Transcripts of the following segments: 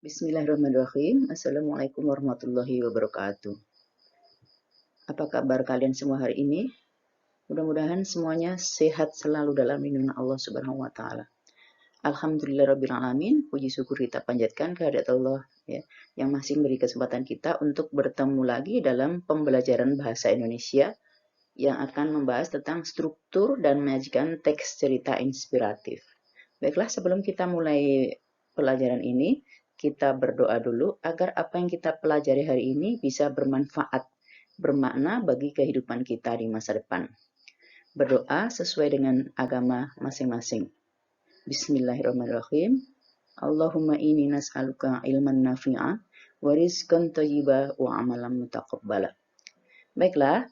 Bismillahirrahmanirrahim. Assalamualaikum warahmatullahi wabarakatuh. Apa kabar kalian semua hari ini? Mudah-mudahan semuanya sehat selalu dalam lindungan Allah Subhanahu wa taala. Alhamdulillahirabbil alamin. Puji syukur kita panjatkan kehadirat Allah ya, yang masih memberi kesempatan kita untuk bertemu lagi dalam pembelajaran bahasa Indonesia yang akan membahas tentang struktur dan menyajikan teks cerita inspiratif. Baiklah, sebelum kita mulai pelajaran ini, kita berdoa dulu agar apa yang kita pelajari hari ini bisa bermanfaat, bermakna bagi kehidupan kita di masa depan. Berdoa sesuai dengan agama masing-masing. Bismillahirrahmanirrahim. Allahumma inni nas'aluka ilman nafi'a wa rizqan thayyiba wa amalan mutaqabbala. Baiklah,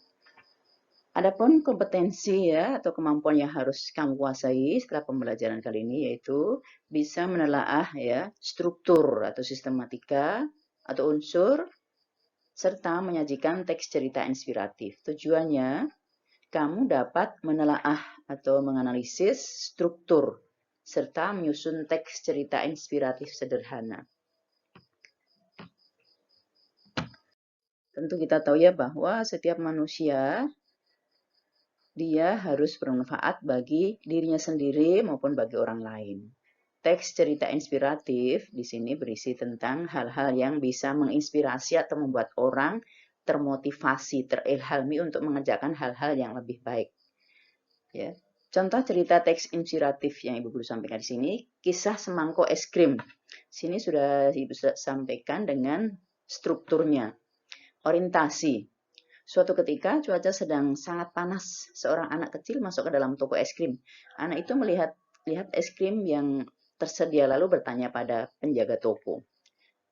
adapun kompetensi ya atau kemampuan yang harus kamu kuasai setelah pembelajaran kali ini yaitu bisa menelaah ya struktur atau sistematika atau unsur serta menyajikan teks cerita inspiratif. Tujuannya kamu dapat menelaah atau menganalisis struktur serta menyusun teks cerita inspiratif sederhana. Tentu kita tahu ya bahwa setiap manusia dia harus bermanfaat bagi dirinya sendiri maupun bagi orang lain. Teks cerita inspiratif di sini berisi tentang hal-hal yang bisa menginspirasi atau membuat orang termotivasi, terilhami untuk mengerjakan hal-hal yang lebih baik. Ya. Contoh cerita teks inspiratif yang Ibu Guru sampaikan di sini, kisah semangkok es krim. Sini sudah Ibu sampaikan dengan strukturnya. Orientasi. Suatu ketika cuaca sedang sangat panas. Seorang anak kecil masuk ke dalam toko es krim. Anak itu melihat es krim yang tersedia lalu bertanya pada penjaga toko.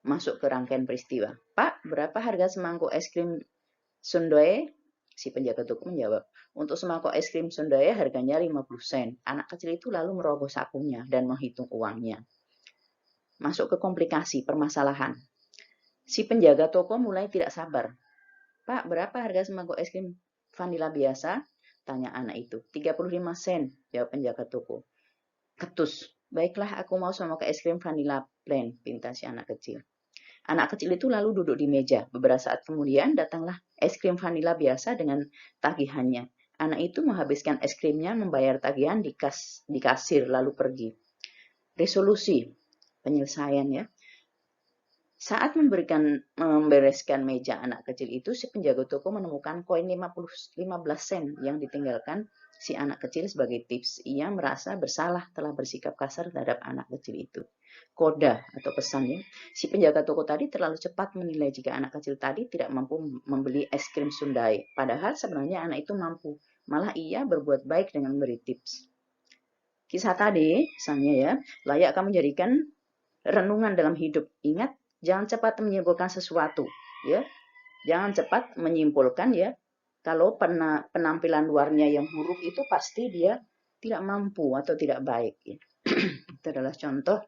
Masuk ke rangkaian peristiwa. Pak, berapa harga semangkuk es krim sundae? Si penjaga toko menjawab, untuk semangkuk es krim sundae harganya 50 sen. Anak kecil itu lalu merogoh sakunya dan menghitung uangnya. Masuk ke komplikasi, permasalahan. Si penjaga toko mulai tidak sabar. Pak, berapa harga semangkuk es krim vanila biasa? Tanya anak itu. 35 sen, jawab penjaga toko. Ketus. Baiklah, aku mau semangkuk es krim vanila plain, pinta si anak kecil. Anak kecil itu lalu duduk di meja. Beberapa saat kemudian datanglah es krim vanila biasa dengan tagihannya. Anak itu menghabiskan es krimnya, membayar tagihan di kasir, lalu pergi. Resolusi, penyelesaian ya. Saat membereskan meja anak kecil itu, si penjaga toko menemukan koin 15 sen yang ditinggalkan si anak kecil sebagai tips. Ia merasa bersalah telah bersikap kasar terhadap anak kecil itu. Koda atau pesan ya. Si penjaga toko tadi terlalu cepat menilai jika anak kecil tadi tidak mampu membeli es krim sundae. Padahal sebenarnya anak itu mampu. Malah ia berbuat baik dengan memberi tips. Kisah tadi, misalnya ya, layak kamu jadikan renungan dalam hidup. Ingat, jangan cepat menyimpulkan sesuatu, ya. Jangan cepat menyimpulkan ya. Kalau penampilan luarnya yang buruk itu pasti dia tidak mampu atau tidak baik. Ya. Itu adalah contoh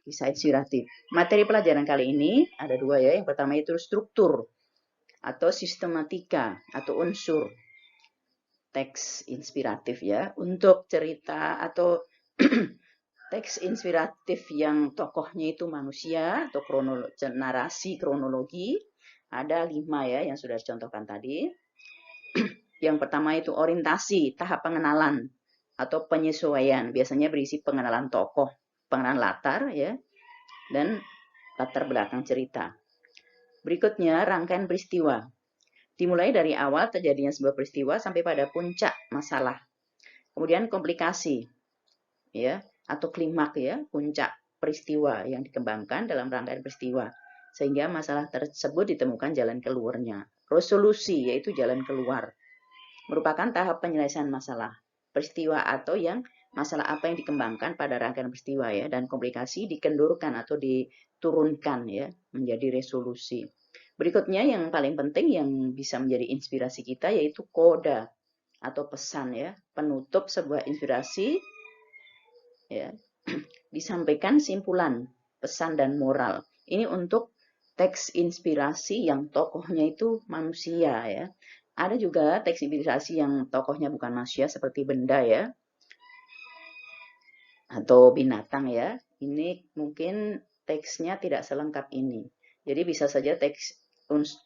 kisah inspiratif. Materi pelajaran kali ini ada dua ya. Yang pertama itu struktur atau sistematika atau unsur teks inspiratif ya. Untuk cerita atau teks inspiratif yang tokohnya itu manusia atau narasi kronologi ada 5 ya yang sudah dicontohkan tadi. Yang pertama itu orientasi, tahap pengenalan atau penyesuaian. Biasanya berisi pengenalan tokoh, pengenalan latar ya, dan latar belakang cerita. Berikutnya rangkaian peristiwa. Dimulai dari awal terjadinya sebuah peristiwa sampai pada puncak masalah. Kemudian komplikasi ya, atau klimak ya, puncak peristiwa yang dikembangkan dalam rangkaian peristiwa sehingga masalah tersebut ditemukan jalan keluarnya. Resolusi yaitu jalan keluar merupakan tahap penyelesaian masalah peristiwa atau yang masalah apa yang dikembangkan pada rangkaian peristiwa ya, dan komplikasi dikendurkan atau diturunkan ya menjadi resolusi. Berikutnya yang paling penting yang bisa menjadi inspirasi kita yaitu koda atau pesan ya, penutup sebuah inspirasi ya, disampaikan simpulan, pesan dan moral. Ini untuk teks inspirasi yang tokohnya itu manusia ya. Ada juga teks inspirasi yang tokohnya bukan manusia seperti benda ya, atau binatang ya. Ini mungkin teksnya tidak selengkap ini. Jadi bisa saja teks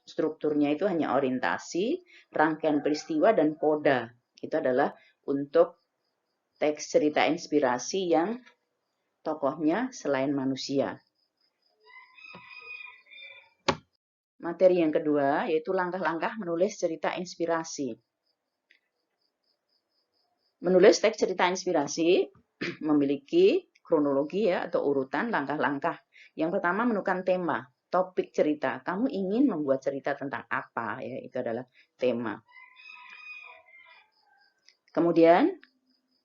strukturnya itu hanya orientasi, rangkaian peristiwa, dan koda. Itu adalah untuk teks cerita inspirasi yang tokohnya selain manusia. Materi yang kedua yaitu langkah-langkah menulis cerita inspirasi. Menulis teks cerita inspirasi memiliki kronologi ya atau urutan langkah-langkah. Yang pertama menentukan tema, topik cerita. Kamu ingin membuat cerita tentang apa ya? Itu adalah tema. Kemudian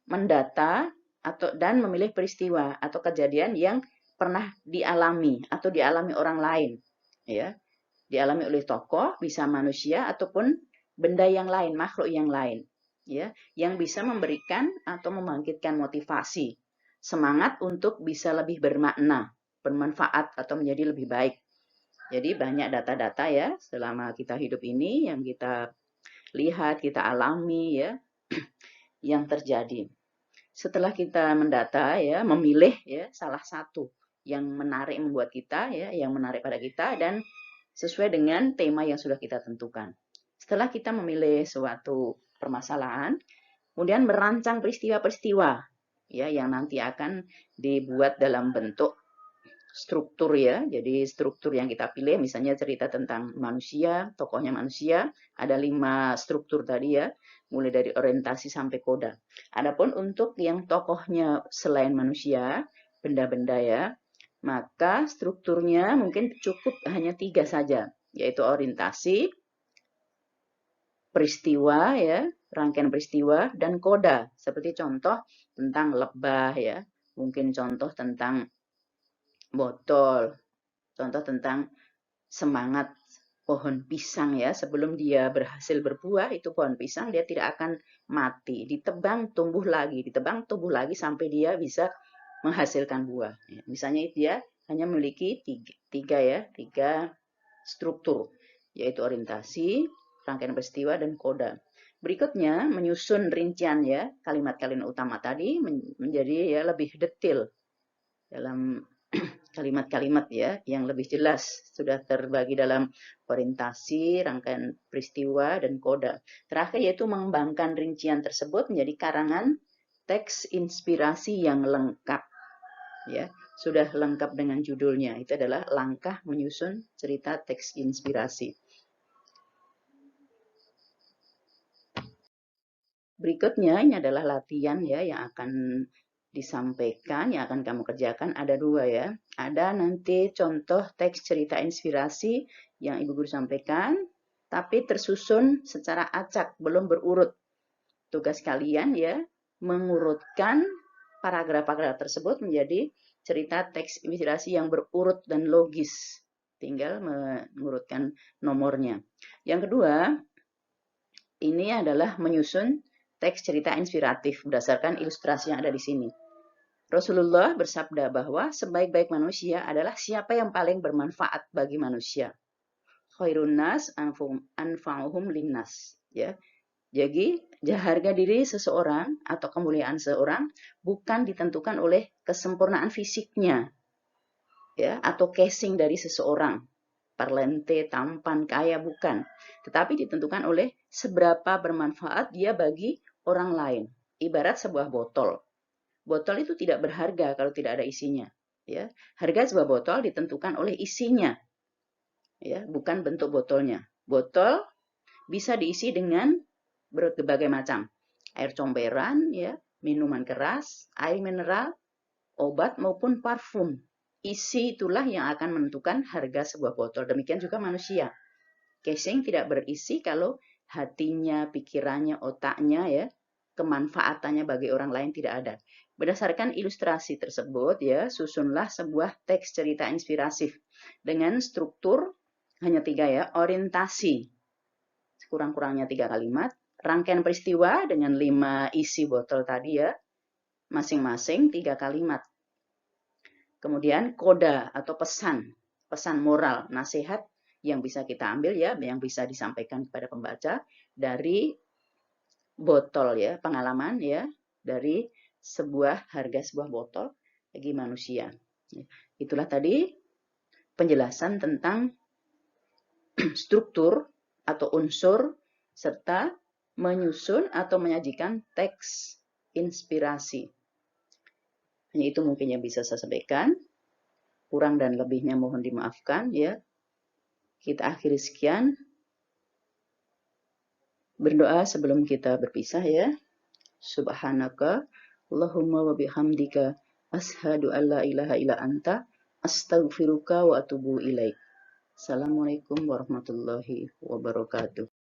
mendata dan memilih peristiwa atau kejadian yang pernah dialami atau dialami orang lain ya. Dialami oleh tokoh, bisa manusia ataupun benda yang lain, makhluk yang lain, ya, yang bisa memberikan atau membangkitkan motivasi, semangat untuk bisa lebih bermakna, bermanfaat atau menjadi lebih baik. Jadi banyak data-data ya selama kita hidup ini yang kita lihat, kita alami ya, yang terjadi. Setelah kita mendata ya, memilih ya salah satu yang menarik membuat kita ya, yang menarik pada kita dan sesuai dengan tema yang sudah kita tentukan. Setelah kita memilih suatu permasalahan, kemudian merancang peristiwa-peristiwa ya yang nanti akan dibuat dalam bentuk struktur ya. Jadi struktur yang kita pilih misalnya cerita tentang manusia, tokohnya manusia, ada 5 struktur tadi ya, mulai dari orientasi sampai koda. Adapun untuk yang tokohnya selain manusia, benda-benda ya, maka strukturnya mungkin cukup hanya 3 saja, yaitu orientasi, peristiwa ya, rangkaian peristiwa, dan koda. Seperti contoh tentang lebah ya, mungkin contoh tentang botol, contoh tentang semangat pohon pisang ya, sebelum dia berhasil berbuah, itu pohon pisang dia tidak akan mati, ditebang tumbuh lagi sampai dia bisa menghasilkan buah. Misalnya dia hanya memiliki tiga struktur, yaitu orientasi, rangkaian peristiwa, dan koda. Berikutnya menyusun rincian ya kalimat-kalimat utama tadi menjadi ya lebih detail dalam kalimat-kalimat ya yang lebih jelas, sudah terbagi dalam orientasi, rangkaian peristiwa, dan koda. Terakhir yaitu mengembangkan rincian tersebut menjadi karangan teks inspirasi yang lengkap ya, sudah lengkap dengan judulnya. Itu adalah langkah menyusun cerita teks inspirasi. Berikutnya ini adalah latihan ya yang akan disampaikan, yang akan kamu kerjakan. Ada 2 ya. Ada nanti contoh teks cerita inspirasi yang Ibu Guru sampaikan, tapi tersusun secara acak, belum berurut. Tugas kalian ya mengurutkan paragraf-paragraf tersebut menjadi cerita teks inspirasi yang berurut dan logis. Tinggal mengurutkan nomornya. Yang kedua, ini adalah menyusun teks cerita inspiratif berdasarkan ilustrasi yang ada di sini. Rasulullah bersabda bahwa sebaik-baik manusia adalah siapa yang paling bermanfaat bagi manusia. Khairun nas anfa'uhum linnas. Ya. Jadi, harga diri seseorang atau kemuliaan seseorang bukan ditentukan oleh kesempurnaan fisiknya ya atau casing dari seseorang. Parlente, tampan, kaya, bukan. Tetapi ditentukan oleh seberapa bermanfaat dia bagi orang lain. Ibarat sebuah botol. Botol itu tidak berharga kalau tidak ada isinya. Ya. Harga sebuah botol ditentukan oleh isinya. Ya, bukan bentuk botolnya. Botol bisa diisi dengan berbagai macam. Air comberan, ya, minuman keras, air mineral, obat maupun parfum. Isi itulah yang akan menentukan harga sebuah botol. Demikian juga manusia. Casing tidak berisi kalau hatinya, pikirannya, otaknya ya, kemanfaatannya bagi orang lain tidak ada. Berdasarkan ilustrasi tersebut ya, susunlah sebuah teks cerita inspiratif dengan struktur hanya 3 ya, orientasi kurang-kurangnya 3 kalimat, rangkaian peristiwa dengan 5 isi botol tadi ya, masing-masing 3 kalimat. Kemudian koda atau pesan moral, nasihat yang bisa kita ambil ya, yang bisa disampaikan kepada pembaca dari botol ya, pengalaman ya, dari harga sebuah botol bagi manusia. Itulah tadi penjelasan tentang struktur atau unsur serta menyusun atau menyajikan teks inspirasi. Hanya itu mungkin yang bisa saya sampaikan. Kurang dan lebihnya mohon dimaafkan ya. Kita akhiri sekian. Berdoa sebelum kita berpisah ya. Subhanaka Allahumma wa bihamdika ashhadu an la ilaha illa anta astaghfiruka wa atubu ilaik. Assalamualaikum warahmatullahi wabarakatuh.